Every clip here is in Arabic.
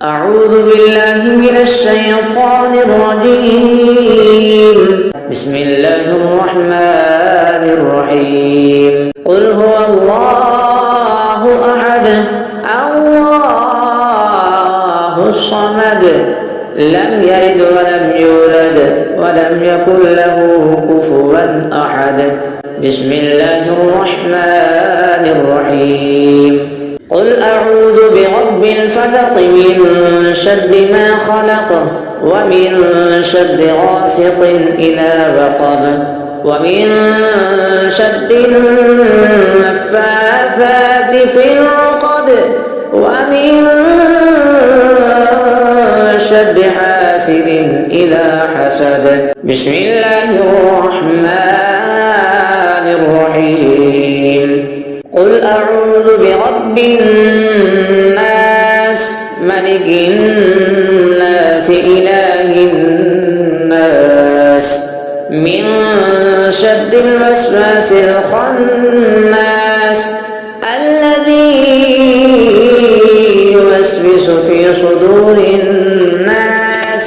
أعوذ بالله من الشيطان الرجيم. بسم الله الرحمن الرحيم. قل هو الله أحد الله الصمد لم يلد ولم يولد ولم يكن له كفوا أحد. بسم الله الرحمن الرحيم. قل أعوذ برب الفلق من شر ما خلق ومن شر غاسق إذا وقب ومن شر النفاثات في العقد ومن شر حاسد إذا حسد. بسم الله الرحمن الرحيم. قل أعوذ برب الناس ملك الناس إله الناس من شر الوسواس الخناس الذي يوسوس في صدور الناس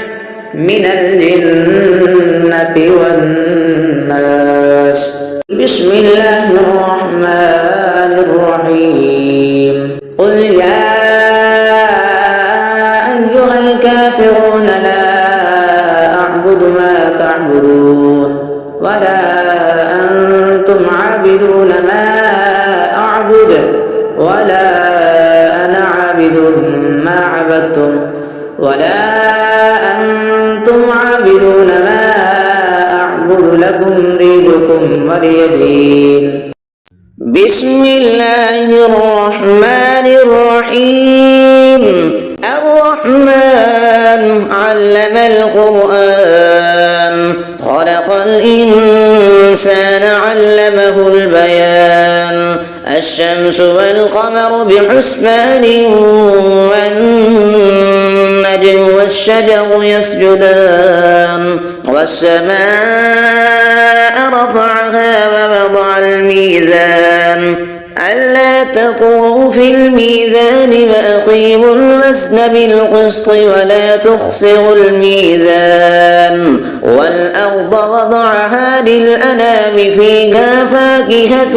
من الجنة والناس. بسم الله الرحمن الرحيم. قل يا أيها الكافرون لا أعبد ما تعبدون ولا أنتم عابدون ما أعبد ولا أنا عابد ما عبدتم ولا أنتم عابدون ما أعبد لكم دينكم ولي دين. بسم الله الرحمن الرحيم. الرحمن علم القرآن خلق الإنسان علمه البيان. الشمس والقمر بحسبان والنجم والشجر يسجدان والسماء رفعها ووضع الميزان ألا تطغوا في الميزان وأقيموا الوزن بالقسط ولا تخسروا الميزان. والأرض وضعها للأنام فيها فاكهة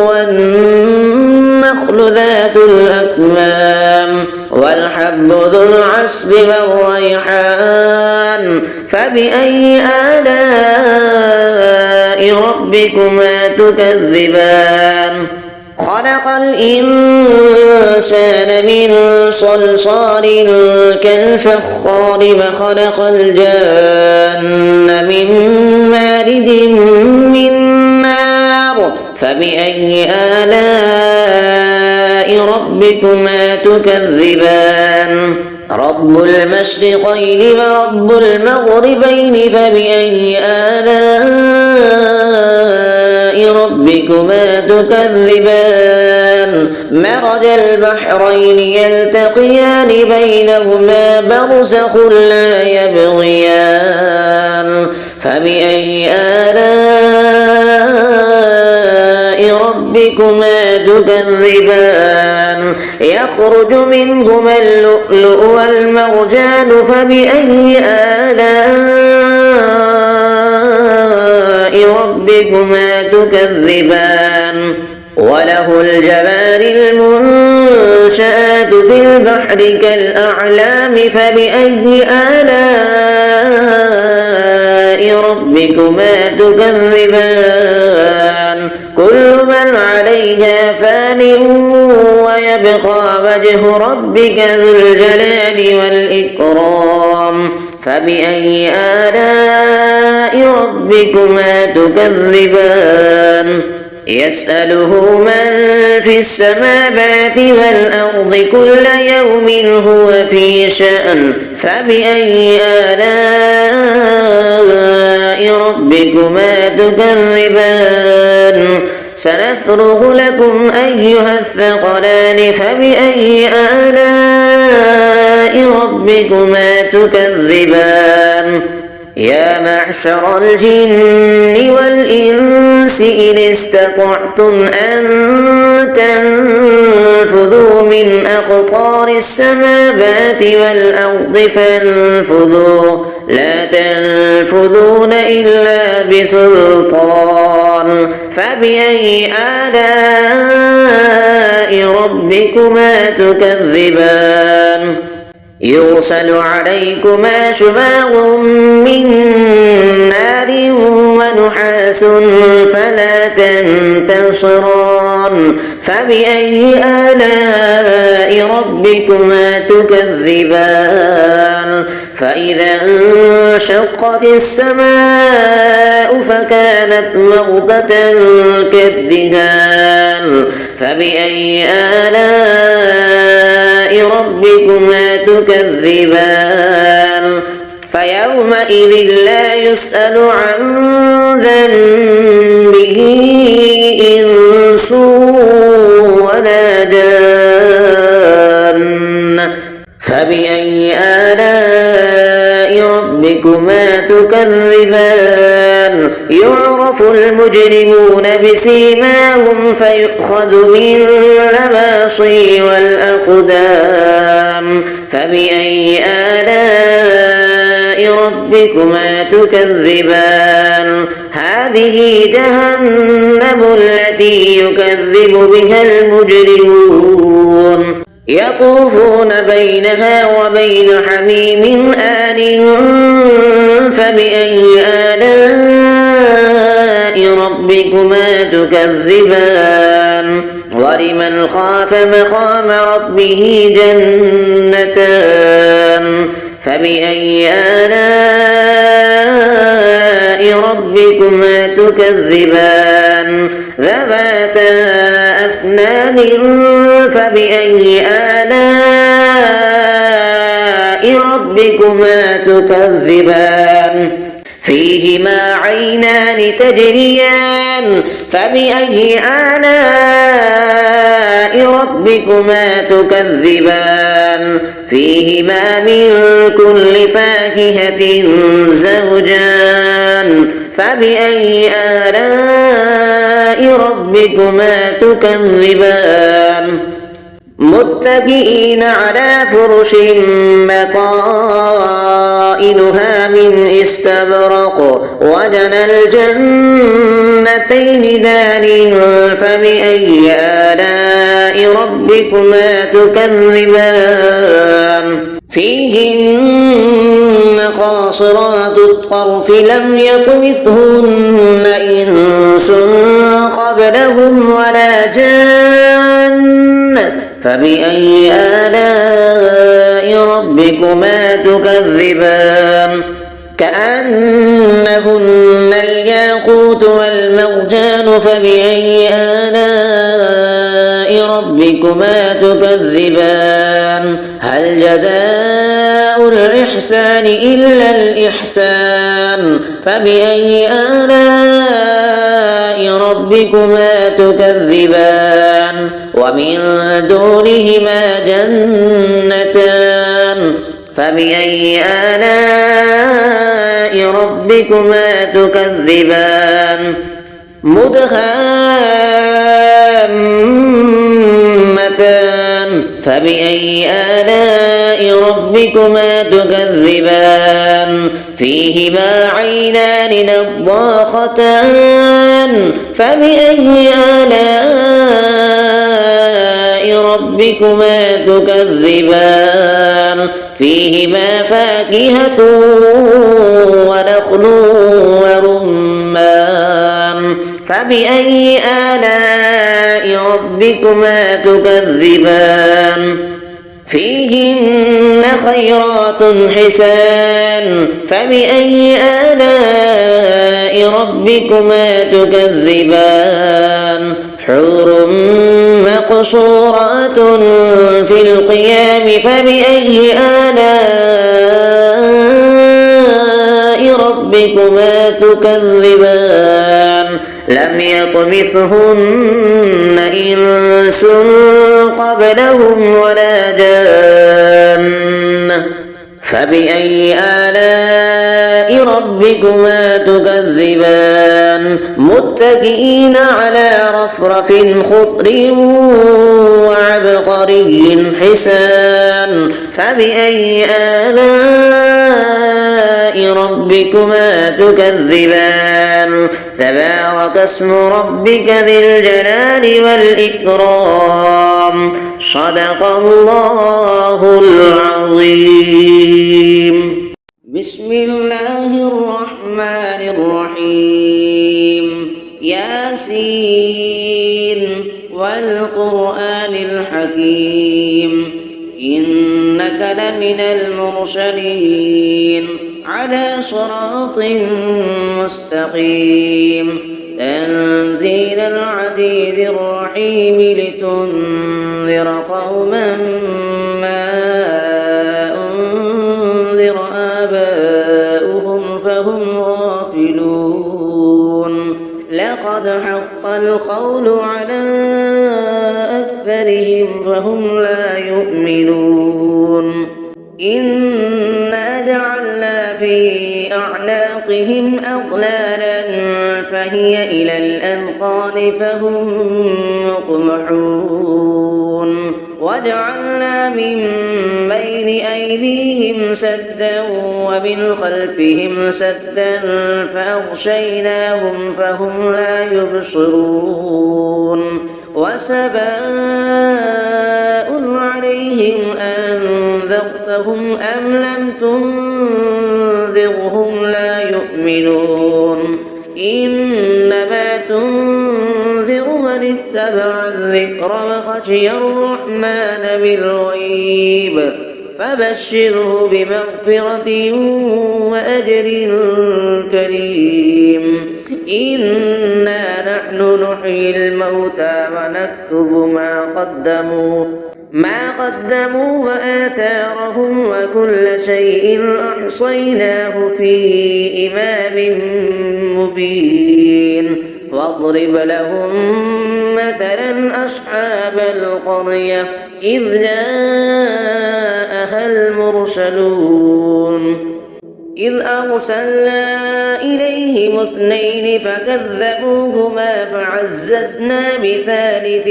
والنخل ذات الأكمام والحب ذو العصف والريحان. فبأي آلاء ربكما تكذبان؟ خلق الإنسان من صلصال كالفخار وخلق الجان من مارد من نار. فبأي آلاء ربكما تكذبان؟ رب المشرقين ورب المغربين. فبأي آلاء ربكما تكذبان؟ مرج البحرين يلتقيان بينهما برزخ لا يبغيان. فبأي آلاء ربكما تكذبان؟ يخرج منهما اللؤلؤ والمرجان. فبأي آلاء ربكما تكذبان؟ وله الجوار المنشآت في البحر كالأعلام. فبأي آلاء ربكما تكذبان؟ كل من عليها فان ويبقى وجه ربك ذو الجلال والإكرام. فبأي آلاء ربكما تكذبان؟ يسأله من في السماوات والأرض كل يوم هو في شأن. فبأي آلاء ربكما تكذبان؟ سنفرغ لكم أيها الثقلان. فبأي آلاء ربكما تكذبان؟ يا معشر الجن والإنس إن استطعتم أن تنفذوا من أقطار السماوات والأرض فانفذوا لا تنفذون إلا بسلطان فبأي آلاء ربكما تكذبان يرسل عليكما شواظ من نار ونحاس فلا تنتصران فبأي آلاء ربكما تكذبان فإذا انشقت السماء فكانت موقة كالدهان فبأي آلاء ربكما تكذبان فيومئذ لا يسأل عن ذنبه إنس ولا جان فبأي آلاء ربكما تكذبان يعرف المجرمون بسيماهم فيؤخذ بالنواصي والأقدام فبأي آلاء ربكما تكذبان هذه جهنم التي يكذب بها المجرمون يطوفون بينها وبين حميم آن فبأي آلاء ربكما تكذبان ولمن خاف مقام ربه جنتان فبأي آلاء ربكما تكذبان ذواتا أفنان فبأي آلاء ربكما تكذبان فيهما عينان تجريان فبأي آلاء ربكما تكذبان فيهما من كل فاكهة زوجان فبأي آلاء ربكما تكذبان متكئين على فرش بطائنها من استبرق وجنى الجنتين دان فبأي آلاء ربكما تكذبان فيهن قاصرات الطرف لم يطمثهن إنس قبلهم ولا جان فبأي آلاء ربكما تكذبان كأنهن الياقوت والمرجان فبأي آلاء ربكما تكذبان هل جزاء الإحسان إلا الإحسان فبأي آلاء ربكما تكذبان ومن دونهما جنتان فبأي آلاء ربكما تكذبان مدهامتان فبأي آلاء ربكما تكذبان فيهما عينان نضاختان فبأي آلاء ربكما تكذبان فيهما فاكهة ونخل ورمان فبأي آلاء ربكما تكذبان فيهن خيرات حسان فبأي آلاء ربكما تكذبان حور مقصورات في القيام فبأي آلاء ربكما تكذبان لم يطمثهن إنس قبلهم ولا جان فبأي آلاء ربكما ربكما تكذبان متكئين على رفرف خضر وعبقري حسان فبأي آلاء ربكما تكذبان تبارك اسم ربك ذي الجلال والإكرام صدق الله العظيم. بسم الله الرحمن الرحيم. ياسين والقرآن الحكيم إنك لمن المرسلين على صراط مستقيم تنزيل العزيز الرحيم لتنذر قوما ما أنذر آباؤهم فهم غافلون لقد حق القول على أكثرهم فهم لا يؤمنون إنا جعلنا في أعناقهم أغلالا فهي إلى الأذقان فهم مقمحون وجعلنا من بين أيديهم سدا ومن خلفهم سدا فأغشيناهم فهم لا يبصرون وسواء عليهم أنذرتهم أم لم تنذرهم لا يؤمنون إنما تنذر من اتبع الذكر وخشي الرحمن بالغيب فبشره بمغفرة وأجر كريم. إنا نحن نحيي الموتى ونكتب ما قدموا وآثارهم وكل شيء أحصيناه في إمام مبين واضرب لهم مثلا أصحاب القرية إذ جاءها المرسلون إذ أرسلنا إليهم اثنين فكذبوهما فعززنا بثالث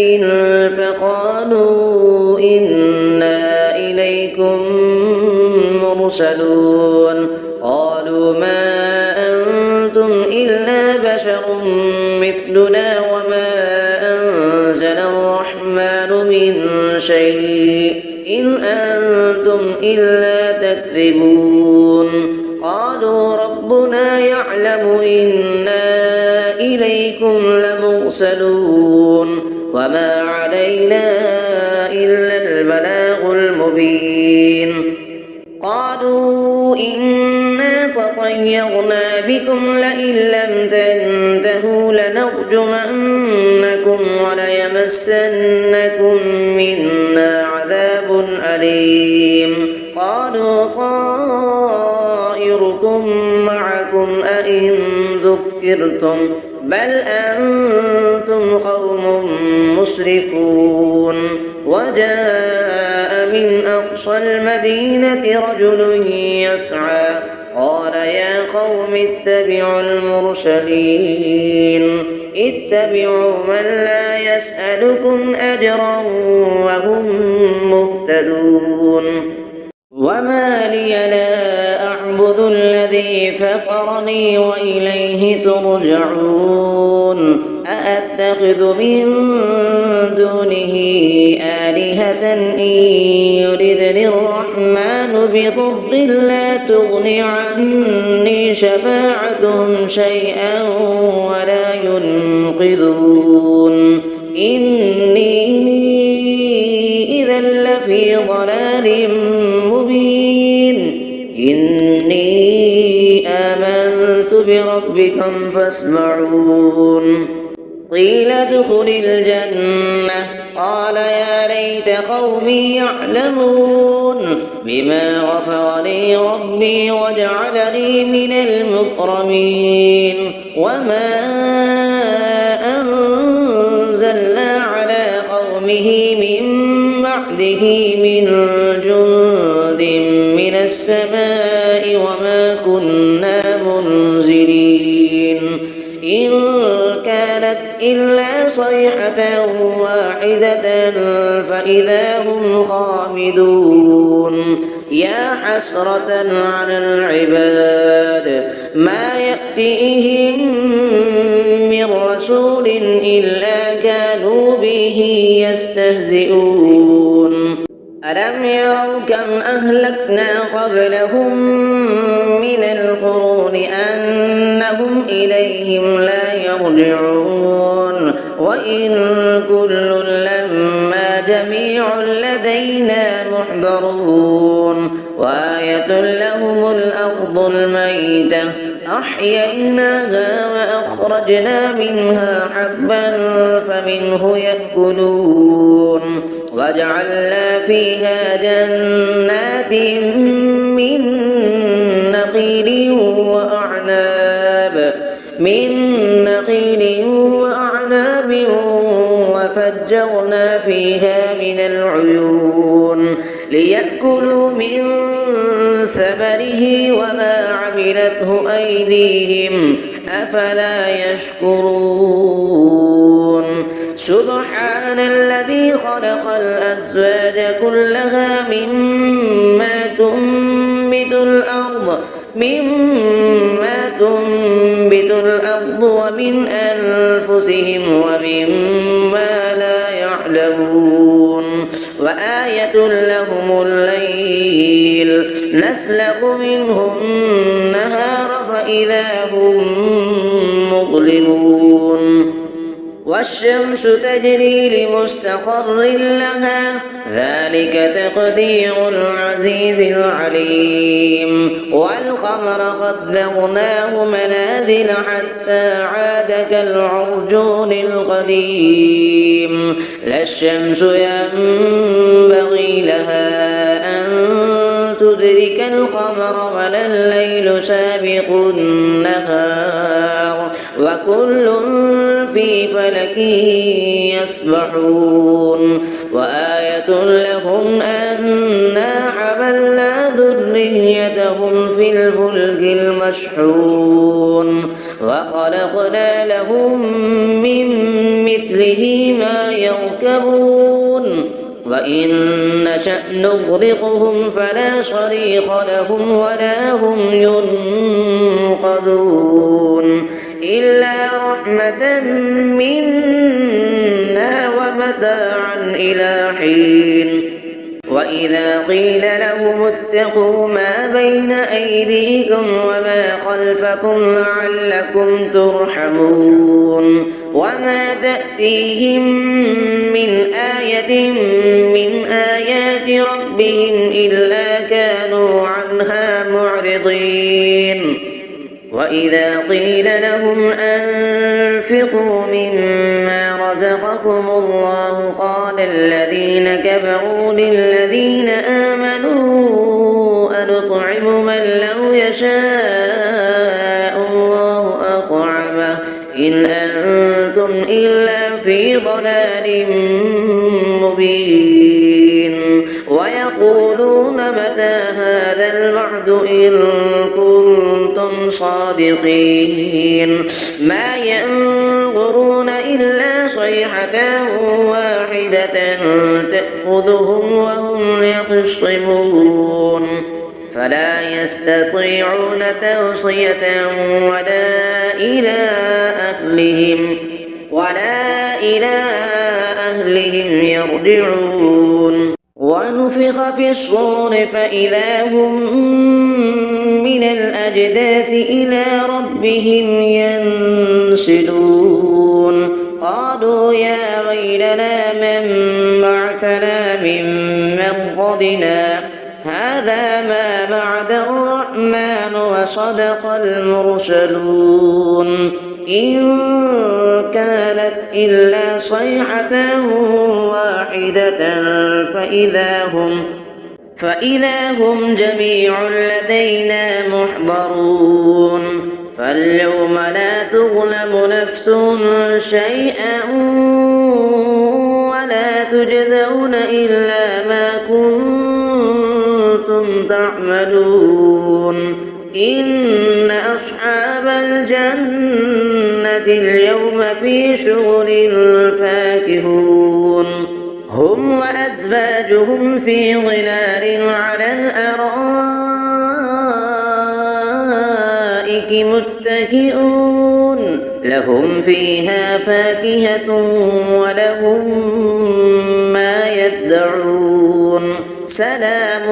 فقالوا إنا إليكم مرسلون قالوا ما أنتم إلا بشر مثلنا وما أنزل الرحمن من شيء إن أنتم إلا تكذبون قالوا ربنا يعلم إنا إليكم لمرسلون وما علينا إلا البلاغ المبين قالوا إنا تطيرنا بكم لئن لم تنتهوا لنرجمنكم وليمسنكم منا عذاب أليم قالوا طائركم معكم أئن ذكرتم بل أنتم قوم مسرفون وجاء من أقصى المدينة رجل يسعى قال يا قوم اتبعوا المرسلين اتبعوا من لا يسألكم أجرا وهم مهتدون وما لي لا أعبد الذي فطرني وإليه ترجعون أأتخذ من دونه آلهة إن يردني الرحمن بضر لا تغن عني شفاعتهم شيئا ولا ينقذون إني إذا لفي ضلال مبين إني آمنت بربكم فاسمعون قيل ادخل الجنة قال يا ليت قومي يعلمون بما غفر لي ربي وجعلني من المكرمين وما أنزلنا على قومه من بعده من جند من السماء وما كنا منزلين إلا صيحة واحدة فإذا هم خامدون يا حسرة على العباد ما يأتيهم من رسول إلا كانوا به يستهزئون ألم يروا كم أهلكنا قبلهم من القرون أنهم إليهم لا يرجعون وإن كل لما جميع لدينا محضرون وآية لهم الأرض الميتة أحييناها وأخرجنا منها حبا فمنه يأكلون وجعلنا فيها جنات من نخيل وأعناب وفجرنا فيها من العيون ليأكلوا من ثمره وما عملته أيديهم أفلا يشكرون سبحان الذي خلق الأزواج كلها مما تنبت الأرض ومن أنفسهم ومما لا يعلمون وآية لهم الليل نسلخ منه النهار فإذا هم مظلمون والشمس تجري لمستقر لها ذلك تقدير العزيز العليم والقمر قدرناه منازل حتى عاد كالعرجون القديم لا الشمس ينبغي لها أن تدرك القمر ولا الليل سابق النهار وكل في فلك يسبحون وآية لهم أنا حملنا ذريتهم في الفلك المشحون وخلقنا لهم من مثله ما يركبون وإن نشأ نغرقهم فلا صريخ لهم ولا هم ينقذون إلا رحمة منا ومتاعا إلى حين وإذا قيل لهم اتقوا ما بين أيديكم وما خلفكم لعلكم ترحمون وما تأتيهم من آية من آيات ربهم إلا كانوا عنها معرضين وإذا قيل لهم أنفقوا مما رزقكم الله قال الذين كفروا للذين آمنوا أنطعم من لو يشاء الله أطعمه إن أنتم إلا في ضلال مبين ويقولون متى هذا الوعد إن كنتم صادقين ما ينظرون إلا صيحة واحدة تأخذهم وهم يخصمون فلا يستطيعون توصية ولا إلى أهلهم يرجعون ونفخ في الصور فإذا هم من الأجداث إلى ربهم ينسلون قالوا يا ويلنا من بعثنا من مرقدنا هذا ما بعد الرحمن وصدق المرسلون إن كانت إلا صيحة واحدة فإذا هم جميع لدينا محضرون فاليوم لا تظلم نفس شيئا ولا تجزون إلا ما كنتم تعملون إن أصحاب الجنة اليوم في شغل فاكهون هم وأزواجهم في ظلال على الأرائك متكئون لهم فيها فاكهة ولهم ما يدعون سلام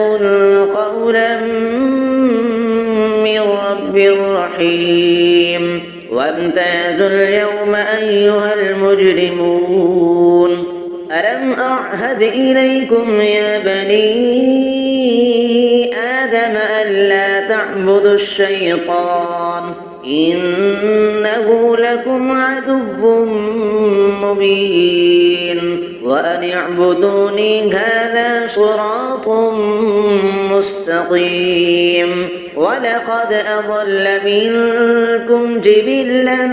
قولا من رب رحيم وامتازوا اليوم أيها المجرمون ألم أعهد إليكم يا بني آدم ألا تعبدوا الشيطان إنه لكم عدو مبين وأن اعبدوني هذا صراط مستقيم ولقد أضل منكم جبلا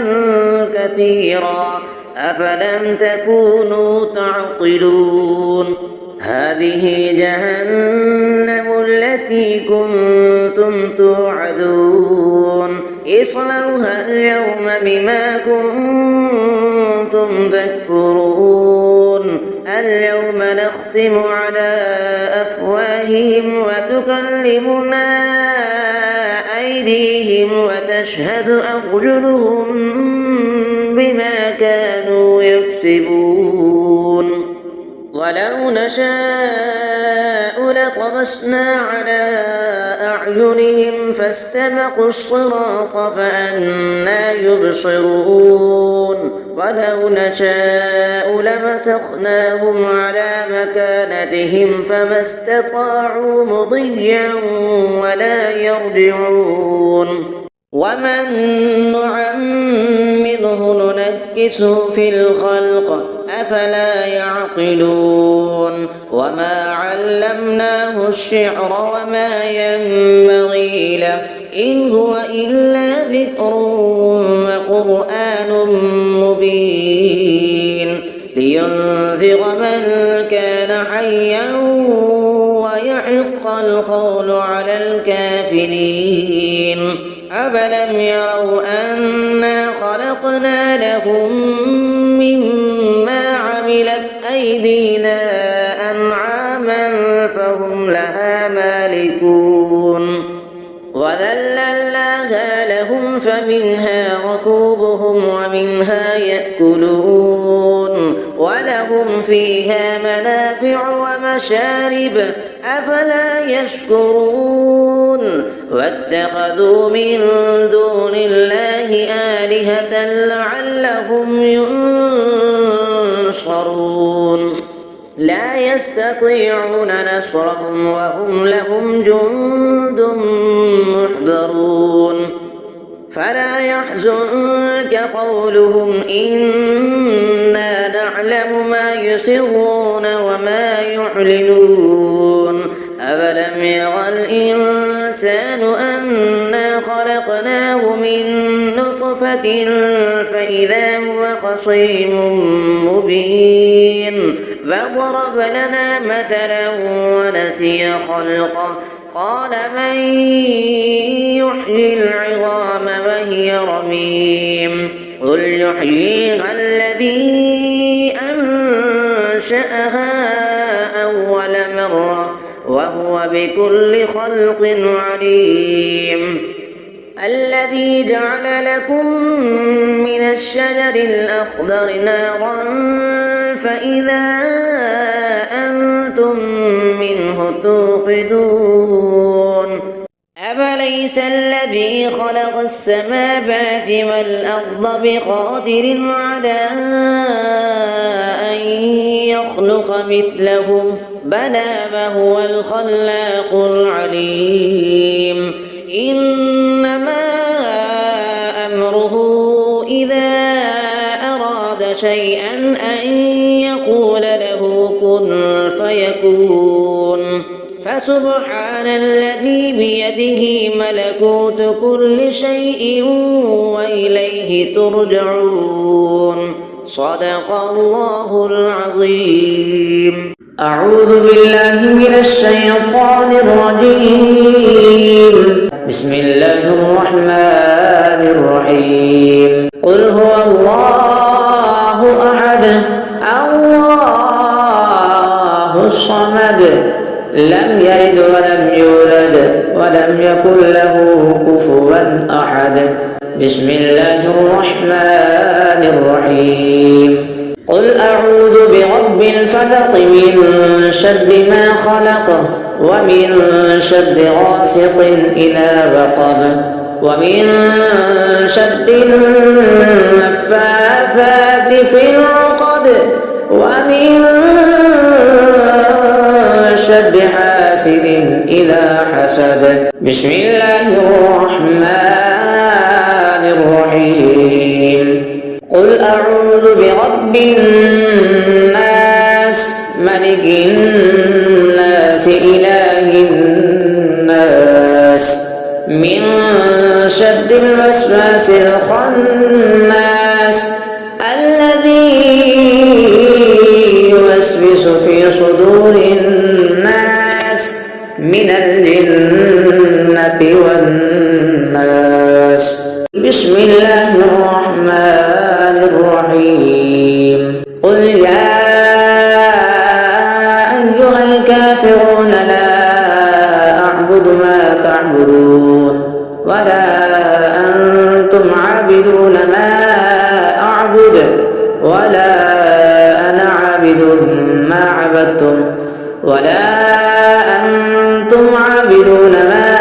كثيرا أفلم تكونوا تعقلون هذه جهنم التي كنتم توعدون اصلوها اليوم بما كنتم تكفرون اليوم نختم على أفواههم وتكلمنا أيديهم وتشهد أرجلهم بما كانوا يكسبون ولو نشاء لطمسنا على أعينهم فاستبقوا الصراط فأنى يبصرون ولو نشاء لمسخناهم على مكانتهم فما استطاعوا مضيا ولا يرجعون ومن نعمره ننكسه في الخلق أفلا يعقلون وما علمناه الشعر وما ينبغي له إن هو إلا ذكر وقرآن مبين لينذر من كان حيا ويحق القول على الكافرين أفلم يروا أنا خلقنا لهم مما عملت أيدينا أنعاما فهم لها مالكون وذللناها لهم فمنها ركوبهم ومنها يأكلون ولهم فيها منافع ومشارب أفلا يشكرون واتخذوا من دون الله آلهة لعلهم ينصرون لا يستطيعون نصرهم وهم لهم جند محضرون فلا يحزنك قولهم إنا نعلم ما يسرون وما يعلنون أفلم يرى الإنسان أنا خلقناه من نطفة فإذا هو خصيم مبين فضرب لنا مثلا ونسي خلقه قال من يحيي العظام وهي رميم قل يحييها الذي أنشأها أول مرة وهو بكل خلق عليم الذي جعل لكم من الشجر الأخضر نارا فإذا أنتم منه توقدون أفليس الذي خلق السماوات والأرض بقادر على أن يخلق مثلهم بلى وهو الخلاق العليم إنما أمره إذا أراد شيئا أن يقول له كن فيكون فسبحان الذي بيده ملكوت كل شيء وإليه ترجعون صدق الله العظيم. أعوذ بالله من الشيطان الرجيم. بسم الله الرحمن الرحيم. قل هو الله أحد الله الصمد لم يلد ولم يولد ولم يكن له كفوا أحد بسم الله الرحمن الرحيم قل أعوذ برب الفلق من شر ما خلق ومن شر غاسق إذا وقب ومن شر النفاثات في العقد ومن شر حاسد إذا حسد بسم الله الرحمن الرحيم قل أعوذ برب الناس ملك الناس إله الناس من شر الوسواس الخناس الذي يوسوس في صدور الناس من الجنة والناس بسم الله الرحمن الرحيم قل يا أيها الكافرون لا أعبد ما تعبدون ولا أنتم عابدون ما أعبد ولا أنا عابد ما عبدتم ولا أنتم عابدون ما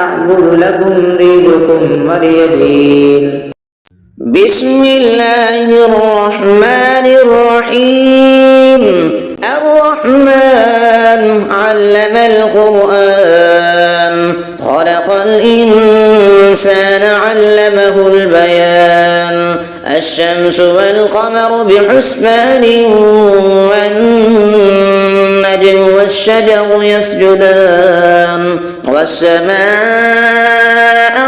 أعبد لكم دينكم ولي دين بسم الله الرحمن الرحيم الرحمن علم القرآن خلق الإنسان علمه البيان الشمس والقمر بحسبان والنجم والشجر يسجدان والسماء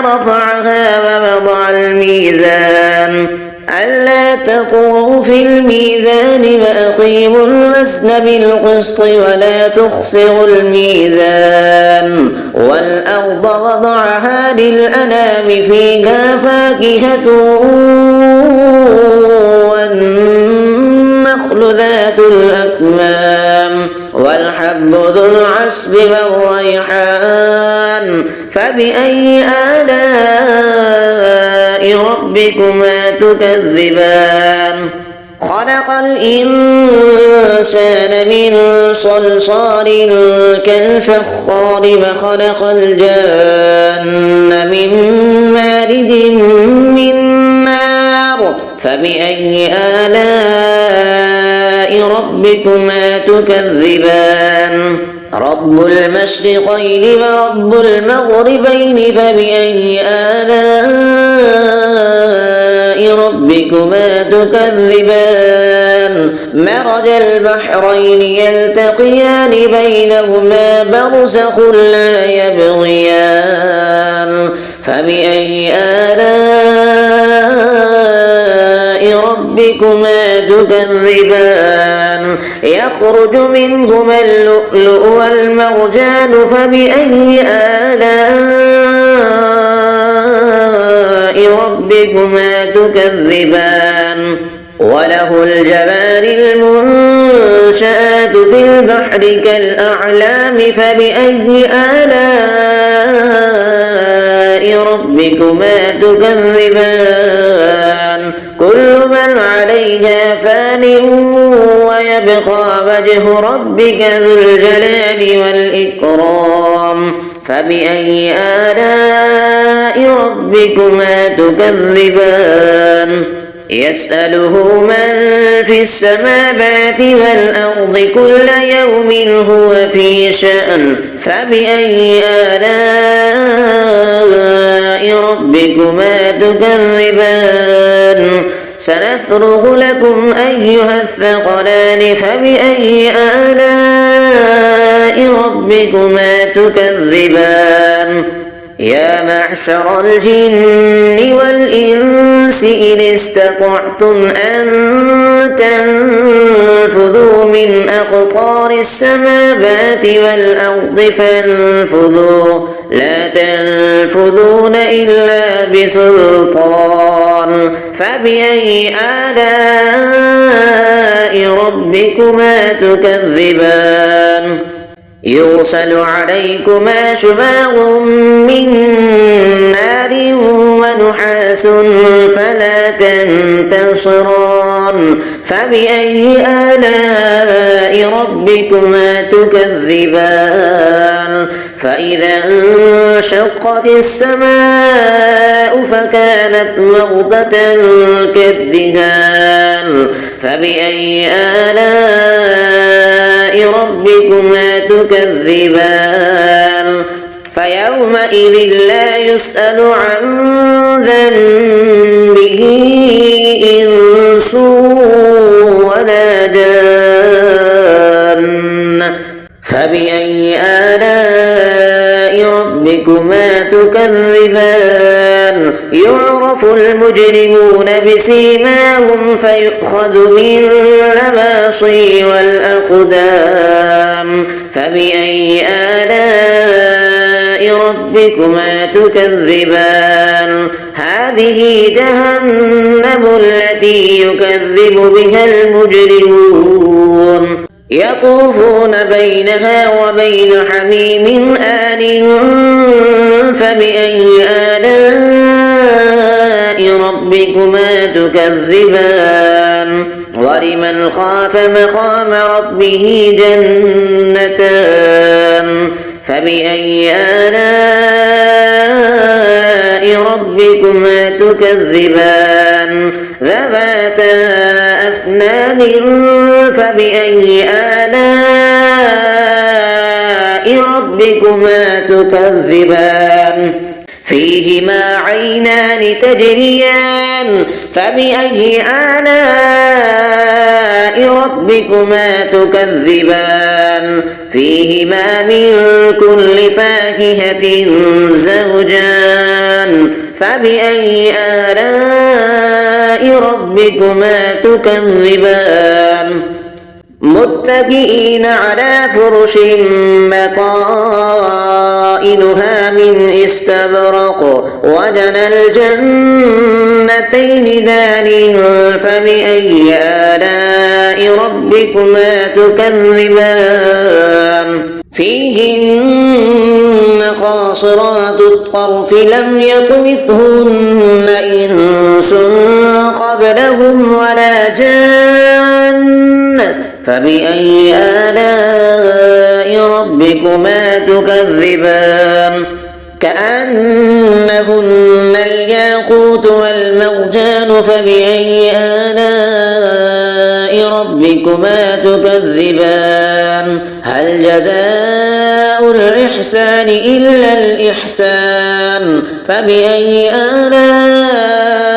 رفعها ووضع الميزان ألا تطغوا في الميزان وأقيموا الوزن بالقسط ولا تخسروا الميزان والأرض وضعها للأنام فيها فاكهة والنخل ذات الأكمام والحب ذو العصف والريحان فبأي آلاء ربكما تكذبان خلق الإنسان من صلصال كالفخار وخلق الجن من مارد من نار فبأي آلاء ربكما تكذبان رب المشرقين ورب المغربين فبأي آلاء ربكما تكذبان مرج البحرين يلتقيان بينهما برزخ لا يبغيان فبأي آلاء ربكما تكذبان يخرج منهما اللؤلؤ والمرجان فبأي آلاء ربكما تكذبان وله الجوار المنشآت في البحر كالأعلام فبأي آلاء ربكما تكذبان كل من عليها فان ويبقى وجه ربك ذو الجلال والإكرام فبأي آلاء ربكما تكذبان يسأله من في السماوات والأرض كل يوم هو في شأن فبأي آلاء ربكما تكذبان سنفرغ لكم أيها الثقلان فبأي آلاء ربكما تكذبان يا معشر الجن والإنس إن استطعتم أن تنفذوا من أقطار السماوات والأرض فانفذوا لا تنفذون إلا بسلطان فبأي آلاء ربكما تكذبان يرسل عليكما شواظ من نار ونحاس فلا تنتصران فبأي آلاء ربكما تكذبان فإذا انشقت السماء فكانت وردة كالدهان فبأي آلاء ربكما تكذبان فيومئذ لا يسأل عن ذنبه إنس ولا جان فبأي آلاء ربكما تكذبان يعرف المجرمون بسيماهم فيؤخذ بالنواصي والأقدام فبأي آلاء ربكما تكذبان هذه جهنم التي يكذب بها المجرمون يطوفون بينها وبين حميم آن فبأي آلاء ربكما تكذبان ولمن خاف مقام ربه جنتان فبأي آلاء ربكما تكذبان ذواتا أفنان فبأي آلاء ربكما تكذبان فيهما عينان تجريان فبأي آلاء ربكما تكذبان فيهما من كل فاكهة زوجان فبأي آلاء ربكما تكذبان متكئين على فرش بطائنها من استبرق وجنى الجنتين دان فبأي آلاء ربكما تكذبان فيهن قاصرات الطرف لم يطمثهن إنس قبلهم ولا جان فبأي آلاء ربكما تكذبان كأنهن الياقوت والمرجان فبأي آلاء ربكما تكذبان هل جزاء الإحسان إلا الإحسان فبأي آلاء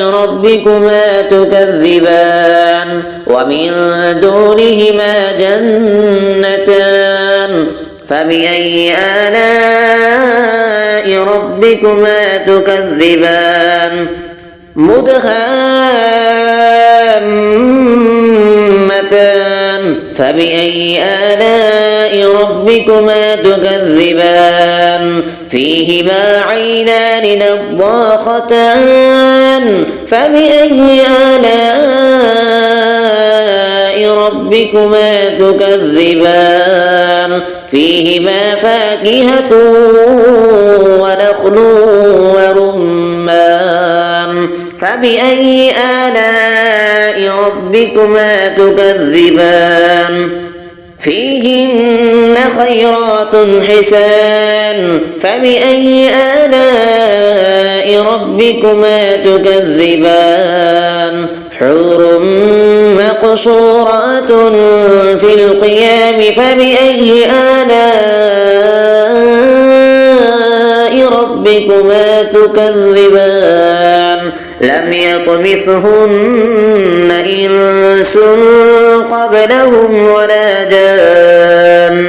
ربكما تكذبان ومن دونهما جنتان فبأي آلاء ربكما تكذبان مدهامتان فبأي آلاء ربكما تكذبان فيهما عينان نضاختان فبأي آلاء ربكما تكذبان فيهما فاكهة ونخل ورمان فبأي آلاء ربكما تكذبان فيهن خيرات حسان فبأي آلاء ربكما تكذبان حور مقصورات في القيام فبأي آلاء ربكما تكذبان لم يطمثهن إنس قبلهم ولا جان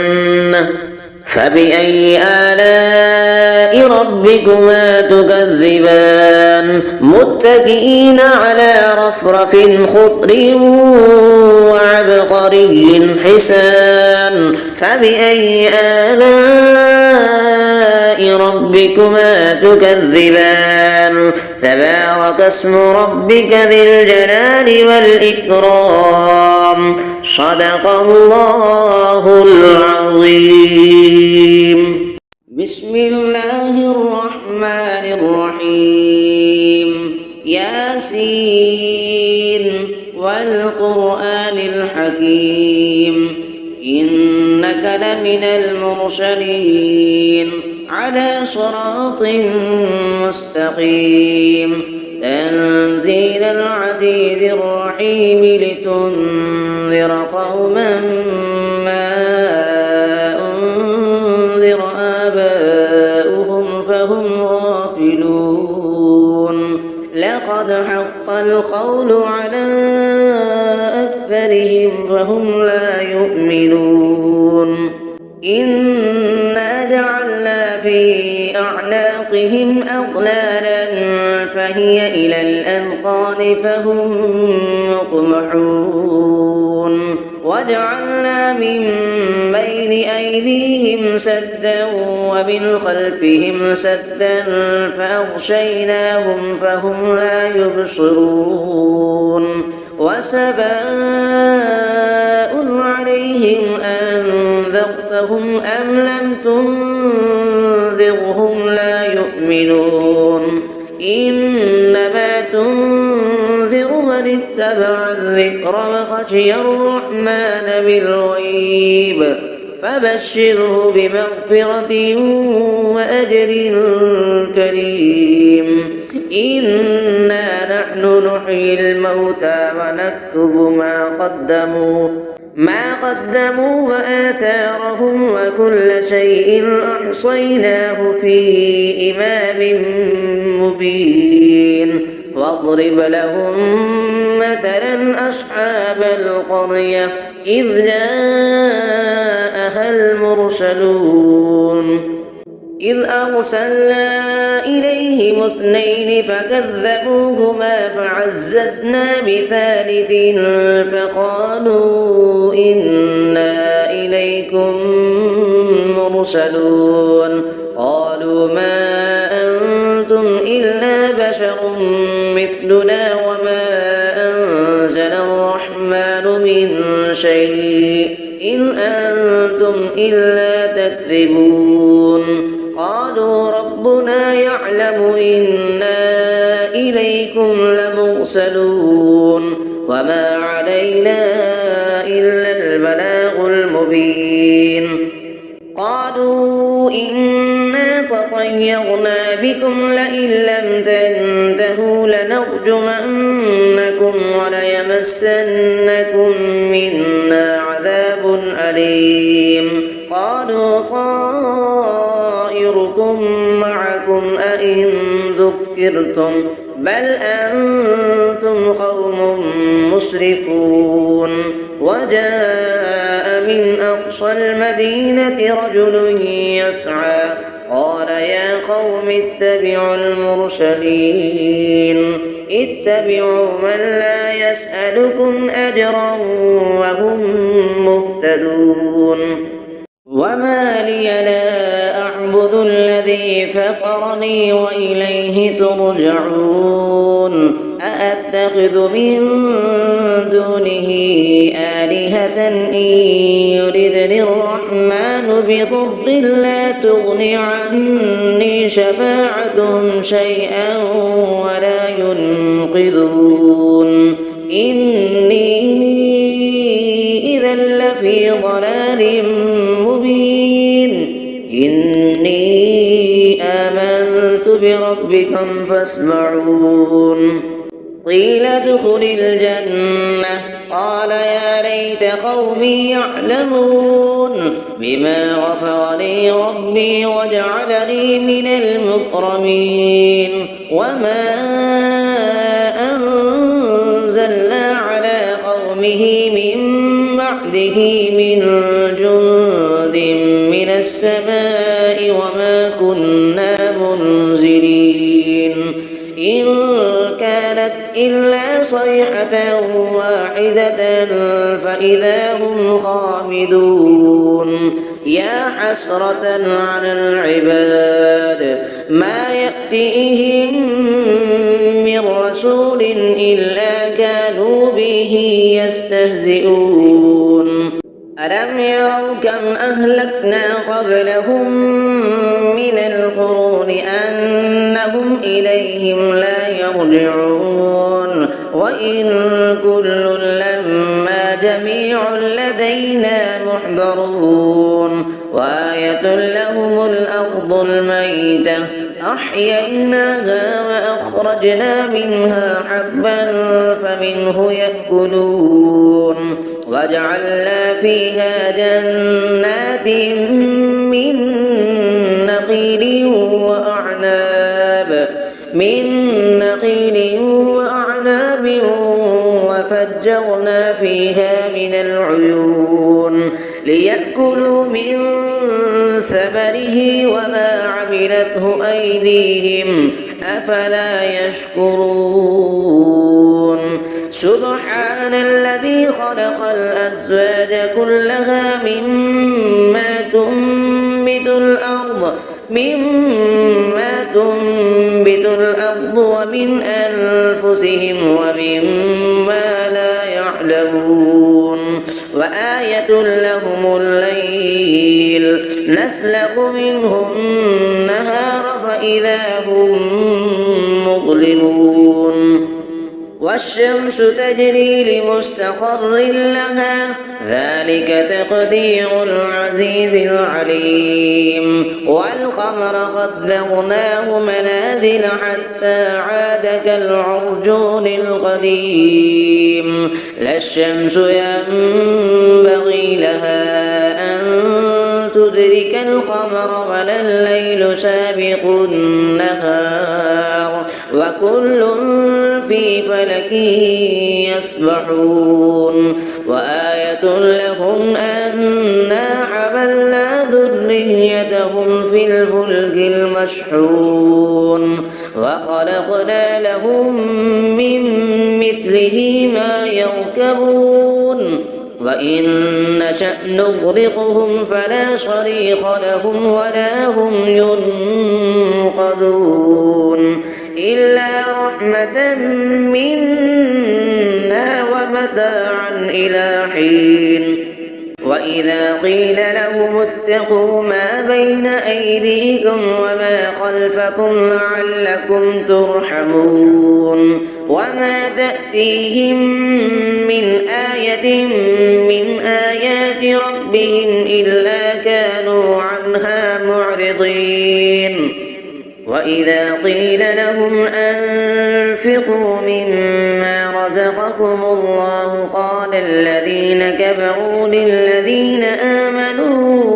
فبأي آلاء ربكما تكذبان متكئين على رفرف خضر وعبقري حسان فبأي آلاء ربكما تكذبان تبارك اسم ربك ذي الجلال والإكرام صدق الله العظيم. بسم الله الرحمن الرحيم. ياسين والقرآن الحكيم إنك لمن المرسلين على صراط مستقيم تنزيل العزيز الرحيم لتنذر قوما ما أنذر آباؤهم فهم غافلون لقد حق القول على أكثرهم فهم لا يؤمنون إنا جعلنا في أعناقهم أغلالا فهي إلى الأذقان فهم مقمحون وجعلنا من بين أيديهم سدا ومن خلفهم سدا فأغشيناهم فهم لا يبصرون وسواء عليهم أنذرتهم أم لم تنذرهم لا يؤمنون إنما تنذر من اتبع الذكر وخشي الرحمن بالغيب فبشره بمغفرة وأجر كريم. إنا نحن نحيي الموتى ونكتب ما قدموا وآثارهم وكل شيء أحصيناه في إمام مبين واضرب لهم مثلا أصحاب القرية إذ جاءها المرسلون إذ أرسلنا إليهم اثنين فكذبوهما فعززنا بثالث فقالوا إنا إليكم مرسلون قالوا ما أنتم إلا بشر مثلنا وما أنزل الرحمن من شيء إن أنتم إلا تكذبون قالوا ربنا يعلم إنا إليكم لمرسلون وما علينا إلا البلاغ المبين قالوا إنا تطيرنا بكم لئن لم تنتهوا لنرجمنكم وليمسنكم منا عذاب أليم قالوا طائركم معكم أئن ذكرتم بل أنتم قوم مسرفون وجاء من أقصى المدينة رجل يسعى قال يا قوم اتبعوا المرسلين اتبعوا من لا يسألكم أجرا وهم مهتدون وما لي لا أعبد الذي فطرني وإليه ترجعون أأتخذ من دونه آلهة إن يردني الرحمن بضر لا تغن عني شفاعتهم شيئا ولا ينقذون إني إذا لفي ضلال مبين إني آمنت بربكم فاسمعون قيل ادخل الجنة قال يا ليت قومي يعلمون بما غفر لي ربي وجعلني من المكرمين وما أنزلنا على قومه من بعده من جند من السماء وما كنا منزلين إن كانت إلا صيحة واحدة فإذا هم خامدون يا حسرة على العباد ما يأتيهم من رسول إلا كانوا به يستهزئون ألم يروا كم أهلكنا قبلهم من القرون أنهم إليهم لا يرجعون وإن كل لما جميع لدينا محضرون وآية لهم الأرض الميتة أحييناها وأخرجنا منها حبا فمنه يأكلون وجعلنا فيها جنات من نخيل وأعناب وفجرنا فيها من العيون ليأكلوا من ثمره وما عملته أيديهم أفلا يشكرون سبحان الذي خلق الأزواج كلها مما تنبت الأرض ومن أنفسهم ومما لا يعلمون وآية لهم الليل نسلخ منه النهار فإذا هم مظلمون والشمس تجري لمستقر لها ذلك تقدير العزيز العليم والقمر قدرناه منازل حتى عاد كالعرجون القديم لا الشمس ينبغي لها أن تدرك القمر ولا الليل سابق النهار وكل في فلك يسبحون وآية لهم أنا حملنا ذريتهم في الفلك المشحون وخلقنا لهم من مثله ما يركبون وإن نشأ نغرقهم فلا صريخ لهم ولا هم ينقذون إلا رحمة منا ومتاعا إلى حين وإذا قيل لهم اتقوا ما بين أيديكم وما خلفكم لعلكم ترحمون وما تأتيهم من آية من آيات ربهم إلا كانوا عنها معرضين وإذا قيل لهم أنفقوا مما رزقكم الله قال الذين كفروا للذين آمنوا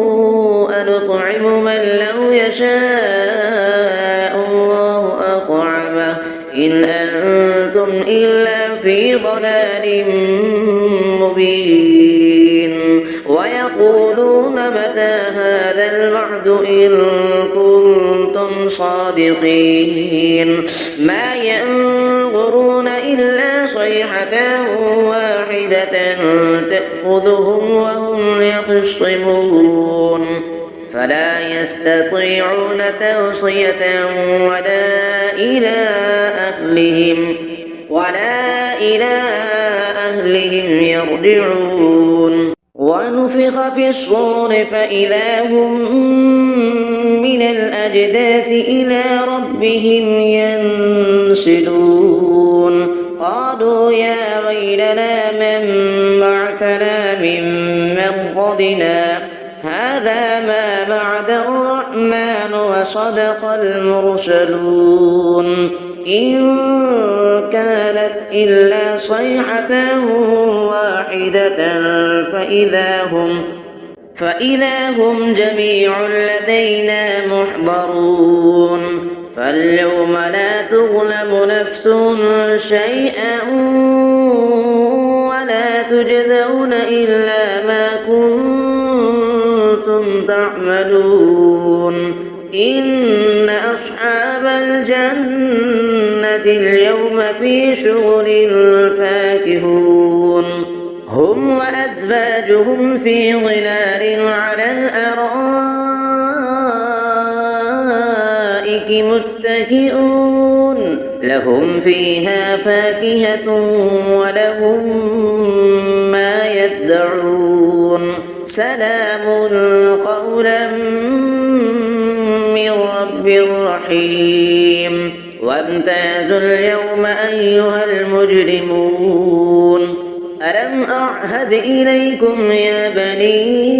أنطعم من لو يشاء الله أطعمه إن أنتم إلا في ضلال مبين ويقولون متى هذا الوعد إن كنتم صادقين ما ينظرون إلا صيحة واحدة تأخذهم وهم يخصمون فلا يستطيعون توصية ولا إلى أهلهم يرجعون ونفخ في الصور فإذا هم من الأجداث إلى ربهم ينسلون قالوا يا ويلنا من بعثنا من مرقدنا هذا ما بعد الرحمن وصدق المرسلون إن كانت إلا صيحة واحدة فإذا هم جميع لدينا محضرون فاليوم لا تظلم نفس شيئا ولا تجزون إلا ما كنتم تعملون إن أصحاب الجنة اليوم في شغل فاكهون هم وأزواجهم في ظلال على الأرائك متكئون لهم فيها فاكهة ولهم ما يدعون سلام قولا من رب رحيم وامتازوا اليوم أيها المجرمون ألم أعهد إليكم يا بني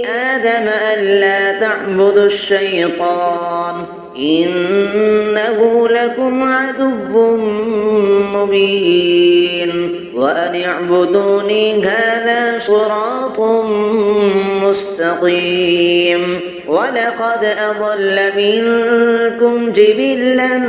آدم ألا تعبدوا الشيطان إنه لكم عدو مبين وأن اعبدوني هذا صراط مستقيم ولقد أضل منكم جبلا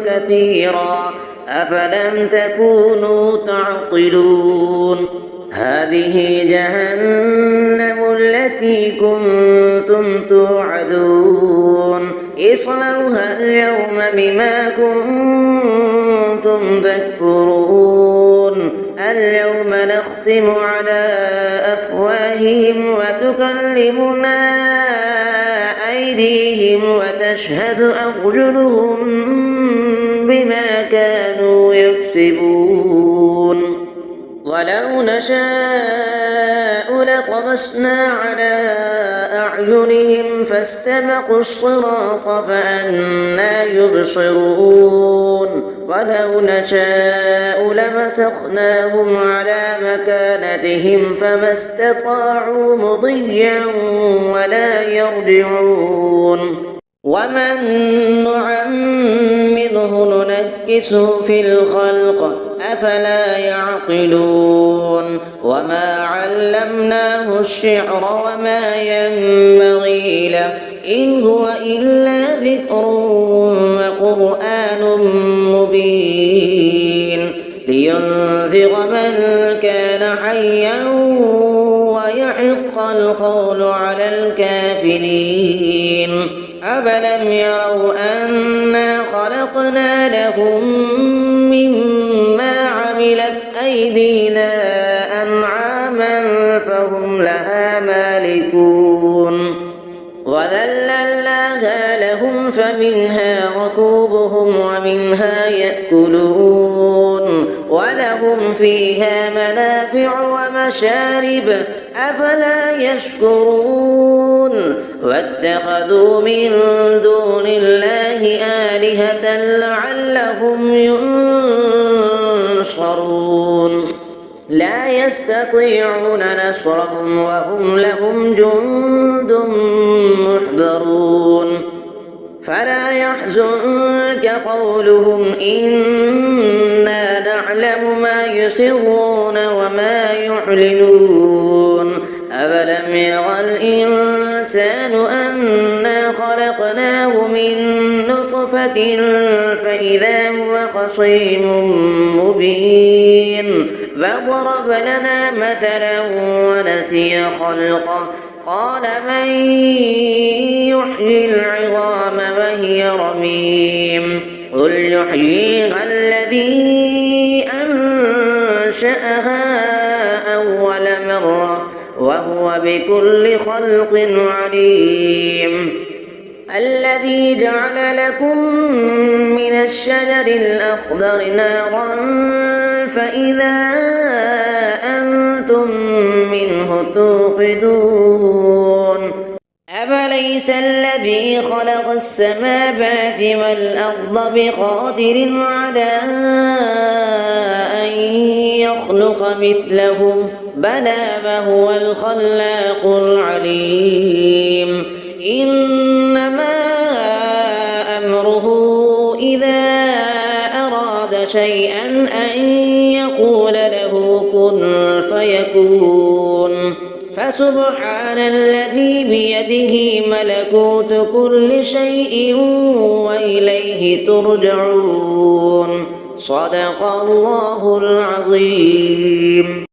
كثيرا أفلم تكونوا تعقلون هذه جهنم التي كنتم توعدون اصلوها اليوم بما كنتم تكفرون اليوم نختم على أفواههم وتكلمنا أيديهم وتشهد أرجلهم بما كانوا يكسبون ولو نشاء لطمسنا على أعينهم فاستبقوا الصراط فأنى يبصرون ولو نشاء لمسخناهم على مكانتهم فما استطاعوا مضيا ولا يرجعون ومن نعمره ننكسه في الخلق أفلا يعقلون وما علمناه الشعر وما ينبغي له إن هو إلا ذكر وقرآن مبين لينذر من كان حيا ويحق القول على الكافرين أفلم يروا أنا خلقنا لهم مما عملت أيدينا أنعاما فهم لها مالكون وذللناها لهم فمنها ركوبهم ومنها يأكلون ولهم فيها منافع ومشارب أفلا يشكرون واتخذوا من دون الله آلهة لعلهم ينصرون لا يستطيعون نصرهم وهم لهم جند محضرون فلا يحزنك قولهم إنا نعلم ما يسرون وما يعلنون أفلم يرى الإنسان أنا خلقناه من نطفة فإذا هو خصيم مبين فضرب لنا مثلا ونسي خلقه قال من يحيي العظام وهي رميم قل يحييها الذي أنشأها أول مرة وهو بكل خلق عليم الذي جعل لكم من الشجر الأخضر نارا فإذا أنتم منه توقدون أفليس الذي خلق السماوات والأرض بقادر على أن يخلق مثلهم بلى وهو الخلاق العليم إنما أمره إذا أراد شيئا أن يقول له كن فيكون فسبحان الذي بيده ملكوت كل شيء وإليه ترجعون صدق الله العظيم.